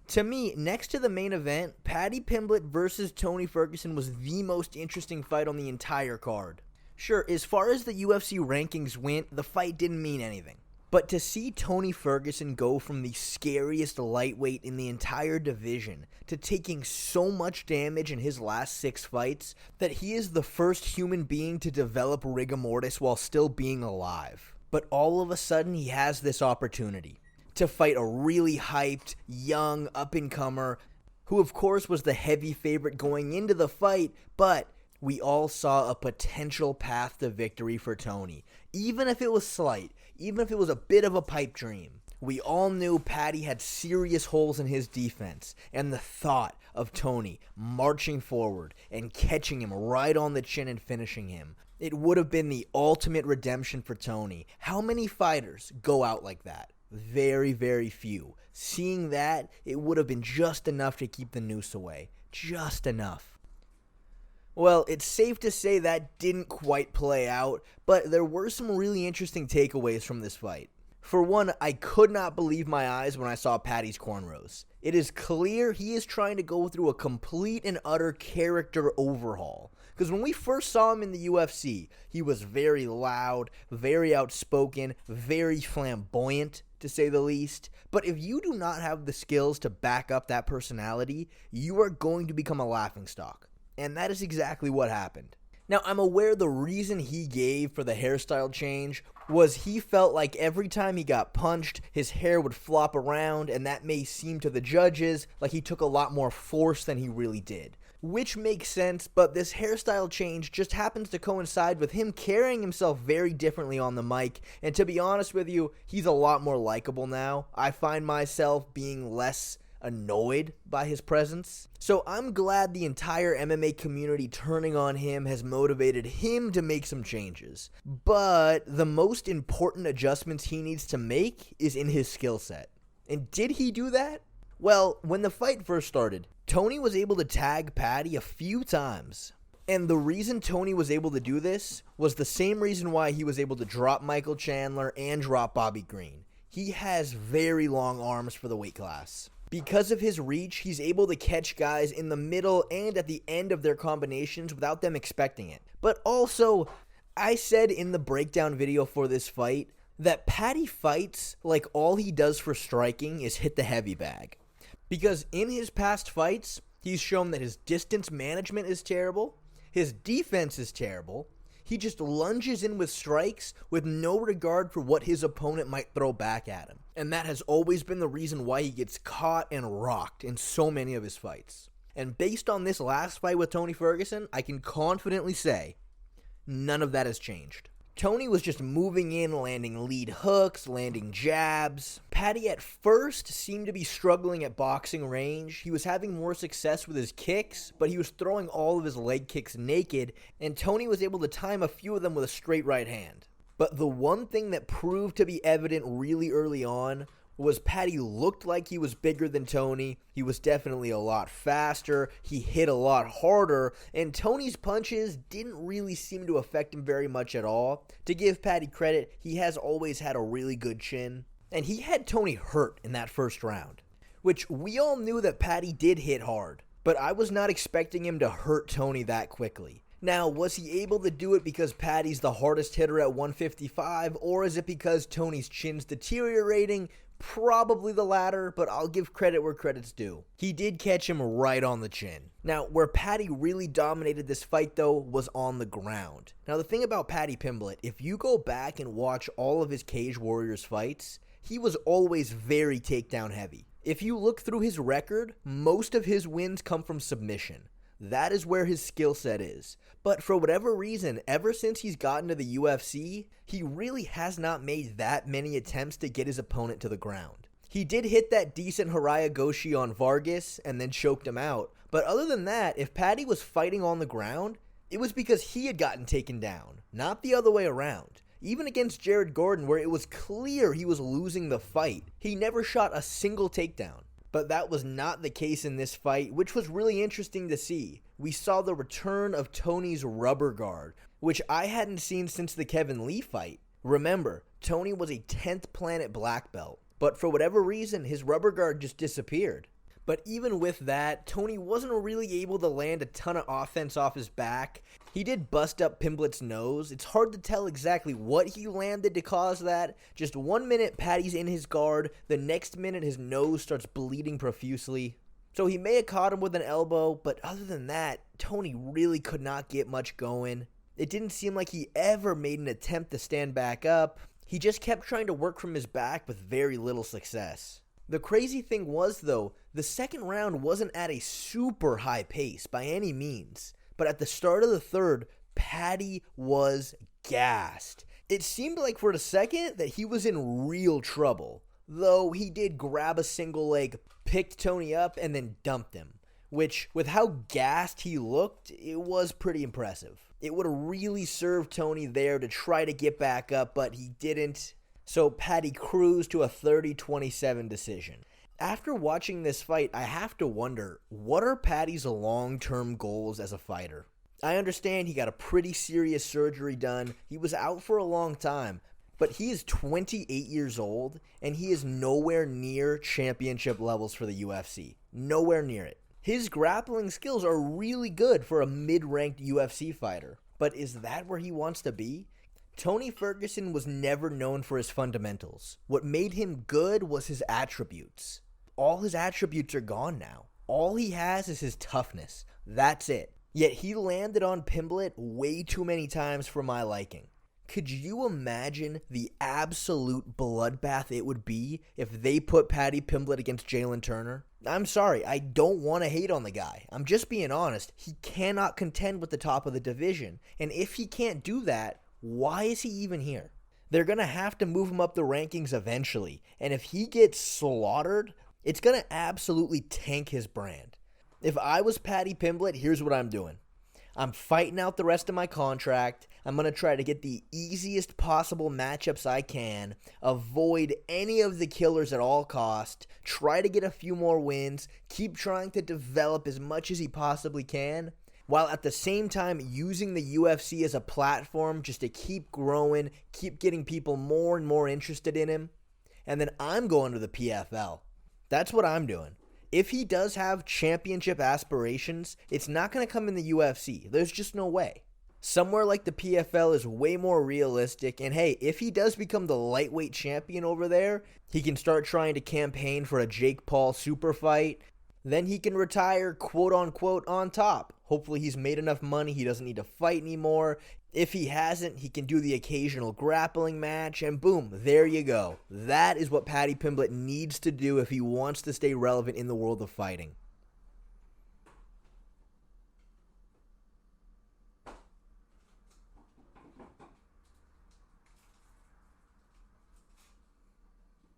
To me, next to the main event, Paddy Pimblett versus Tony Ferguson was the most interesting fight on the entire card. Sure, as far as the UFC rankings went, the fight didn't mean anything. But to see Tony Ferguson go from the scariest lightweight in the entire division to taking so much damage in his last 6 fights that he is the first human being to develop rigor mortis while still being alive. But all of a sudden he has this opportunity to fight a really hyped, young, up-and-comer who of course was the heavy favorite going into the fight, but we all saw a potential path to victory for Tony. Even if it was slight, even if it was a bit of a pipe dream, we all knew Paddy had serious holes in his defense, and the thought of Tony marching forward and catching him right on the chin and finishing him, it would have been the ultimate redemption for Tony. How many fighters go out like that? Very, very few. Seeing that, it would have been just enough to keep the noose away. Just enough. Well, it's safe to say that didn't quite play out, but there were some really interesting takeaways from this fight. For one, I could not believe my eyes when I saw Paddy's cornrows. It is clear he is trying to go through a complete and utter character overhaul. Because when we first saw him in the UFC, he was very loud, very outspoken, very flamboyant, to say the least. But if you do not have the skills to back up that personality, you are going to become a laughingstock. And that is exactly what happened. Now, I'm aware the reason he gave for the hairstyle change was he felt like every time he got punched, his hair would flop around, and that may seem to the judges like he took a lot more force than he really did. Which makes sense, but this hairstyle change just happens to coincide with him carrying himself very differently on the mic, and to be honest with you, he's a lot more likable now. I find myself being less annoyed by his presence. So I'm glad the entire MMA community turning on him has motivated him to make some changes. But the most important adjustments he needs to make is in his skill set. And did he do that? Well, when the fight first started, Tony was able to tag Paddy a few times. And the reason Tony was able to do this was the same reason why he was able to drop Michael Chandler and drop Bobby Green. He has very long arms for the weight class. Because of his reach, he's able to catch guys in the middle and at the end of their combinations without them expecting it. But also, I said in the breakdown video for this fight that Paddy fights like all he does for striking is hit the heavy bag. Because in his past fights, he's shown that his distance management is terrible, his defense is terrible, he just lunges in with strikes with no regard for what his opponent might throw back at him. And that has always been the reason why he gets caught and rocked in so many of his fights. And based on this last fight with Tony Ferguson, I can confidently say none of that has changed. Tony was just moving in, landing lead hooks, landing jabs. Paddy at first seemed to be struggling at boxing range. He was having more success with his kicks, but he was throwing all of his leg kicks naked, and Tony was able to time a few of them with a straight right hand. But the one thing that proved to be evident really early on was Paddy looked like he was bigger than Tony. He was definitely a lot faster. He hit a lot harder. And Tony's punches didn't really seem to affect him very much at all. To give Paddy credit, he has always had a really good chin. And he had Tony hurt in that first round, which we all knew that Paddy did hit hard. But I was not expecting him to hurt Tony that quickly. Now, was he able to do it because Paddy's the hardest hitter at 155, or is it because Tony's chin's deteriorating? Probably the latter, but I'll give credit where credit's due. He did catch him right on the chin. Now, where Paddy really dominated this fight, though, was on the ground. Now, the thing about Paddy Pimblett, if you go back and watch all of his Cage Warriors fights, he was always very takedown heavy. If you look through his record, most of his wins come from submission. That is where his skill set is. But for whatever reason, ever since he's gotten to the UFC, he really has not made that many attempts to get his opponent to the ground. He did hit that decent Haraya Goshi on Vargas and then choked him out. But other than that, if Paddy was fighting on the ground, it was because he had gotten taken down, not the other way around. Even against Jared Gordon, where it was clear he was losing the fight, he never shot a single takedown. But that was not the case in this fight, which was really interesting to see. We saw the return of Tony's rubber guard, which I hadn't seen since the Kevin Lee fight. Remember, Tony was a 10th planet black belt, but for whatever reason, his rubber guard just disappeared. But even with that, Tony wasn't really able to land a ton of offense off his back. He did bust up Pimblett's nose. It's hard to tell exactly what he landed to cause that. Just 1 minute, Paddy's in his guard. The next minute, his nose starts bleeding profusely. So he may have caught him with an elbow, but other than that, Tony really could not get much going. It didn't seem like he ever made an attempt to stand back up. He just kept trying to work from his back with very little success. The crazy thing was, though, the second round wasn't at a super high pace by any means. But at the start of the third, Paddy was gassed. It seemed like for a second that he was in real trouble. Though he did grab a single leg, picked Tony up, and then dumped him. Which, with how gassed he looked, it was pretty impressive. It would have really served Tony there to try to get back up, but he didn't. So Paddy cruised to a 30-27 decision. After watching this fight, I have to wonder, what are Paddy's long-term goals as a fighter? I understand he got a pretty serious surgery done. He was out for a long time. But he is 28 years old, and he is nowhere near championship levels for the UFC. Nowhere near it. His grappling skills are really good for a mid-ranked UFC fighter. But is that where he wants to be? Tony Ferguson was never known for his fundamentals. What made him good was his attributes. All his attributes are gone now. All he has is his toughness. That's it. Yet he landed on Pimblett way too many times for my liking. Could you imagine the absolute bloodbath it would be if they put Paddy Pimblett against Jalen Turner? I'm sorry, I don't want to hate on the guy. I'm just being honest. He cannot contend with the top of the division. And if he can't do that, why is he even here? They're going to have to move him up the rankings eventually. And if he gets slaughtered, it's going to absolutely tank his brand. If I was Paddy Pimblett, here's what I'm doing. I'm fighting out the rest of my contract. I'm going to try to get the easiest possible matchups I can, avoid any of the killers at all cost, try to get a few more wins, keep trying to develop as much as he possibly can, while at the same time using the UFC as a platform just to keep growing, keep getting people more and more interested in him. And then I'm going to the PFL. That's what I'm doing. If he does have championship aspirations, it's not going to come in the UFC. There's just no way. Somewhere like the PFL is way more realistic, and hey, if he does become the lightweight champion over there, he can start trying to campaign for a Jake Paul super fight. Then he can retire quote-unquote on top. Hopefully he's made enough money, he doesn't need to fight anymore. If he hasn't, he can do the occasional grappling match, and boom, there you go. That is what Paddy Pimblett needs to do if he wants to stay relevant in the world of fighting.